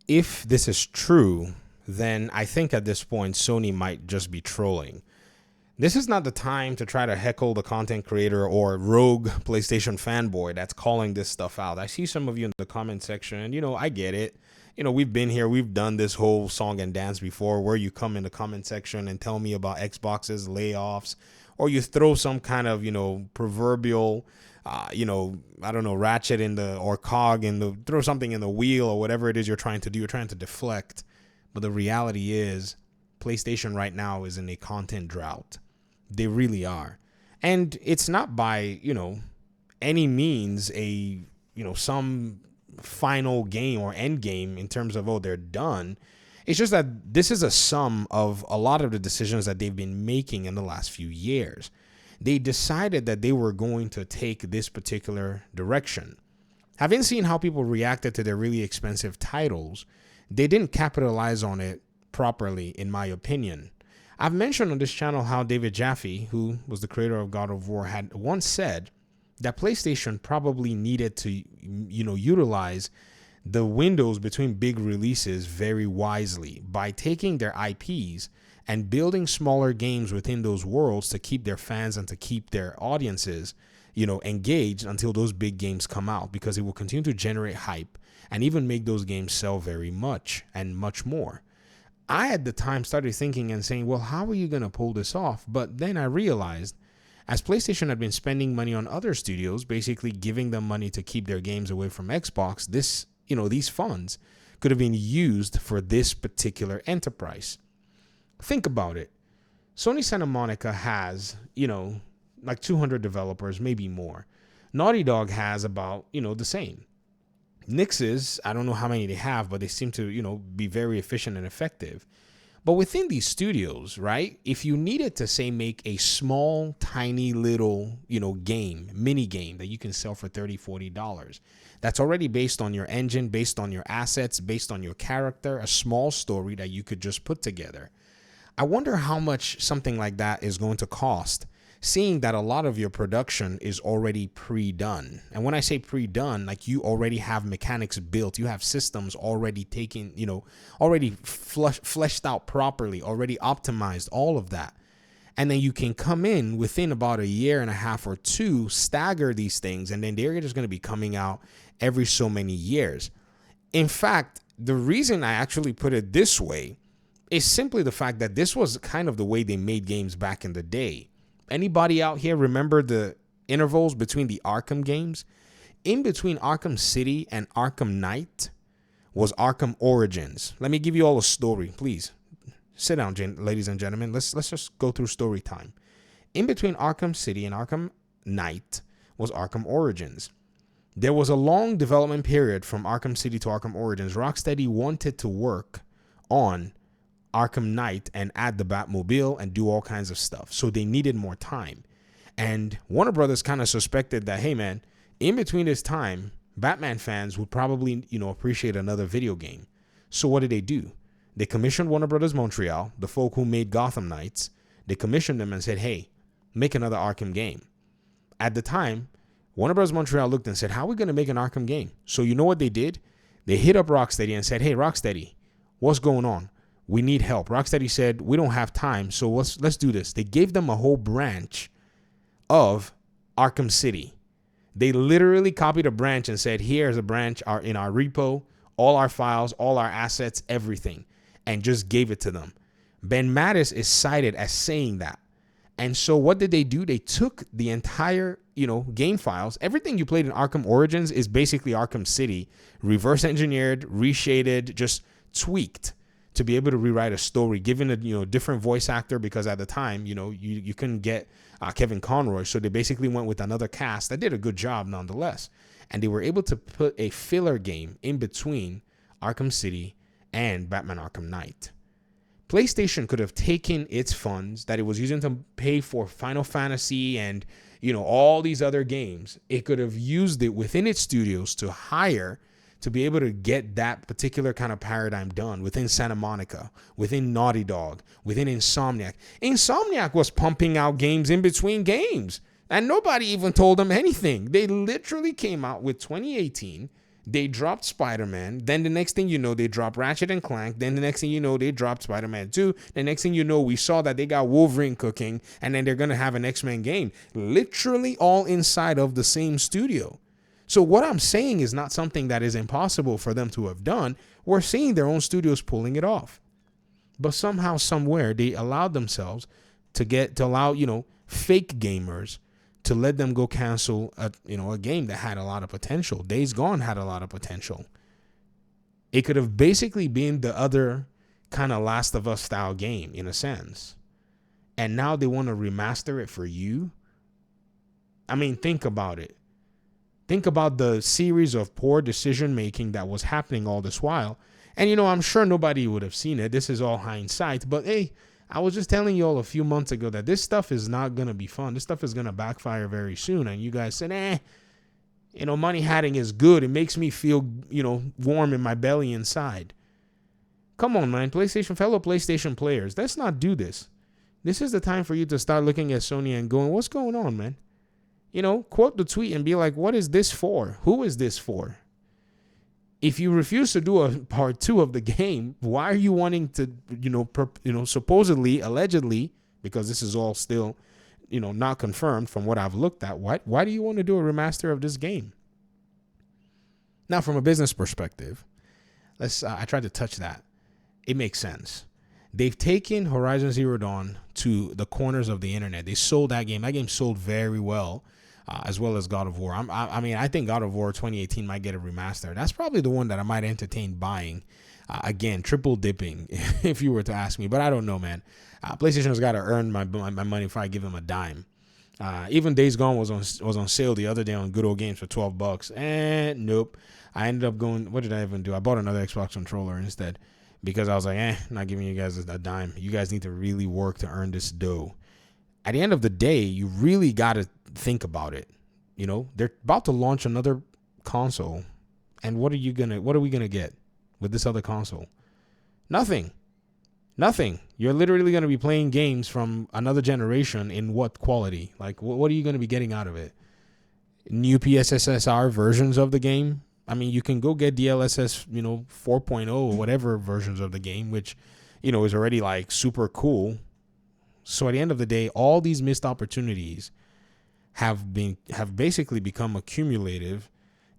if this is true, then I think at this point, Sony might just be trolling. This is not the time to try to heckle the content creator or rogue PlayStation fanboy that's calling this stuff out. I see some of you in the comment section, and, I get it. We've been here. We've done this whole song and dance before where you come in the comment section and tell me about Xbox's layoffs, or you throw some kind of, proverbial, I don't know, ratchet or cog throw something in the wheel or whatever it is you're trying to do. You're trying to deflect. But the reality is PlayStation right now is in a content drought. They really are. And it's not by, any means some final game or end game in terms of, they're done. It's just that this is a sum of a lot of the decisions that they've been making in the last few years. They decided that they were going to take this particular direction. Having seen how people reacted to their really expensive titles, they didn't capitalize on it properly, in my opinion. I've mentioned on this channel how David Jaffe, who was the creator of God of War, had once said that PlayStation probably needed to, utilize the windows between big releases very wisely by taking their IPs and building smaller games within those worlds to keep their fans and to keep their audiences, engaged until those big games come out, because it will continue to generate hype and even make those games sell very much and much more. I, at the time, started thinking and saying, well, how are you going to pull this off? But then I realized, as PlayStation had been spending money on other studios, basically giving them money to keep their games away from Xbox, these funds could have been used for this particular enterprise. Think about it. Sony Santa Monica has, like 200 developers, maybe more. Naughty Dog has about, the same. Nix's, I don't know how many they have, but they seem to, be very efficient and effective. But within these studios, right, if you needed to, say, make a small, tiny little, mini game that you can sell for $30, $40, that's already based on your engine, based on your assets, based on your character, a small story that you could just put together. I wonder how much something like that is going to cost, seeing that a lot of your production is already pre-done. And when I say pre-done, like you already have mechanics built, you have systems already taken, already fleshed out properly, already optimized, all of that. And then you can come in within about a year and a half or two, stagger these things, and then they're just going to be coming out every so many years. In fact, the reason I actually put it this way is simply the fact that this was kind of the way they made games back in the day. Anybody out here remember the intervals between the Arkham games? In between Arkham City and Arkham Knight was Arkham Origins. Let me give you all a story, please. Sit down, ladies and gentlemen. Let's just go through story time. In between Arkham City and Arkham Knight was Arkham Origins. There was a long development period from Arkham City to Arkham Origins. Rocksteady wanted to work on Arkham Knight and add the Batmobile and do all kinds of stuff. So they needed more time. And Warner Brothers kind of suspected that, hey man, in between this time, Batman fans would probably, appreciate another video game. So what did they do? They commissioned Warner Brothers Montreal, the folk who made Gotham Knights. They commissioned them and said, hey, make another Arkham game. At the time, Warner Brothers Montreal looked and said, how are we going to make an Arkham game? So you know what they did? They hit up Rocksteady and said, hey, Rocksteady, what's going on? We need help. Rocksteady said, we don't have time, so let's do this. They gave them a whole branch of Arkham City. They literally copied a branch and said, here's a branch in our repo, all our files, all our assets, everything, and just gave it to them. Ben Mattis is cited as saying that. And so what did they do? They took the entire, game files. Everything you played in Arkham Origins is basically Arkham City, reverse engineered, reshaded, just tweaked to be able to rewrite a story, given a different voice actor, because at the time, you couldn't get Kevin Conroy. So they basically went with another cast that did a good job nonetheless. And they were able to put a filler game in between Arkham City and Batman Arkham Knight. PlayStation could have taken its funds that it was using to pay for Final Fantasy and, all these other games. It could have used it within its studios to hire to be able to get that particular kind of paradigm done within Santa Monica, within Naughty Dog, within Insomniac. Insomniac was pumping out games in between games, and nobody even told them anything. They literally came out with 2018. They dropped Spider-Man. Then the next thing you know, they dropped Ratchet and Clank. Then the next thing you know, they dropped Spider-Man 2. The next thing you know, we saw that they got Wolverine cooking. And then they're going to have an X-Men game. Literally all inside of the same studio. So what I'm saying is not something that is impossible for them to have done. We're seeing their own studios pulling it off. But somehow, somewhere, they allowed themselves to allow, fake gamers to let them go cancel a game that had a lot of potential. Days Gone had a lot of potential. It could have basically been the other kind of Last of Us style game in a sense. And now they want to remaster it for you. I mean, think about it. Think about the series of poor decision making that was happening all this while. And, I'm sure nobody would have seen it. This is all hindsight. But, hey, I was just telling you all a few months ago that this stuff is not going to be fun. This stuff is going to backfire very soon. And you guys said, money hiding is good. It makes me feel, warm in my belly inside. Come on, man. Fellow PlayStation players, let's not do this. This is the time for you to start looking at Sony and going, what's going on, man? Quote the tweet and be like, what is this for? Who is this for? If you refuse to do a part 2 of the game, why are you wanting to, supposedly, allegedly, because this is all still, not confirmed from what I've looked at, why do you want to do a remaster of this game? Now, from a business perspective, I tried to touch that. It makes sense. They've taken Horizon Zero Dawn to the corners of the internet. They sold that game. That game sold very well. As well as God of War. I think God of War 2018 might get a remaster. That's probably the one that I might entertain buying. Again, triple dipping, if you were to ask me. But I don't know, man. PlayStation has got to earn my money before I give them a dime. Even Days Gone was on sale the other day on Good Old Games for $12. And nope. I ended up going, what did I even do? I bought another Xbox controller instead. Because I was like, not giving you guys a dime. You guys need to really work to earn this dough. At the end of the day, you really got to think about it. They're about to launch another console. And what are we going to get with this other console? Nothing. You're literally going to be playing games from another generation in what quality? Like, what are you going to be getting out of it? New PSSR versions of the game? I mean, you can go get DLSS, 4.0 or whatever versions of the game, which, is already like super cool. So at the end of the day, all these missed opportunities have basically become accumulative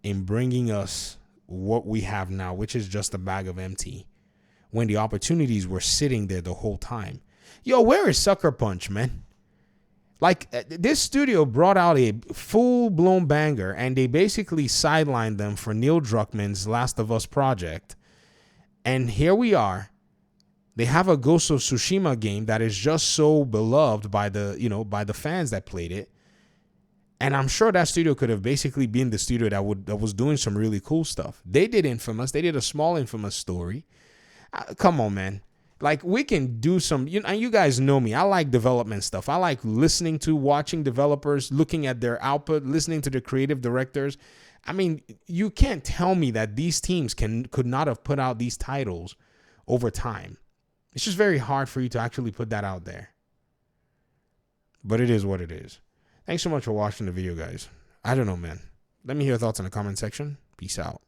in bringing us what we have now, which is just a bag of empty, when the opportunities were sitting there the whole time. Yo, where is Sucker Punch, man? Like, this studio brought out a full-blown banger, and they basically sidelined them for Neil Druckmann's Last of Us project. And here we are. They have a Ghost of Tsushima game that is just so beloved by the fans that played it. And I'm sure that studio could have basically been the studio that was doing some really cool stuff. They did Infamous. They did a small Infamous story. Come on, man. Like, we can do some, and you guys know me. I like development stuff. I like watching developers, looking at their output, listening to the creative directors. I mean, you can't tell me that these teams could not have put out these titles over time. It's just very hard for you to actually put that out there. But it is what it is. Thanks so much for watching the video, guys. I don't know, man. Let me hear your thoughts in the comment section. Peace out.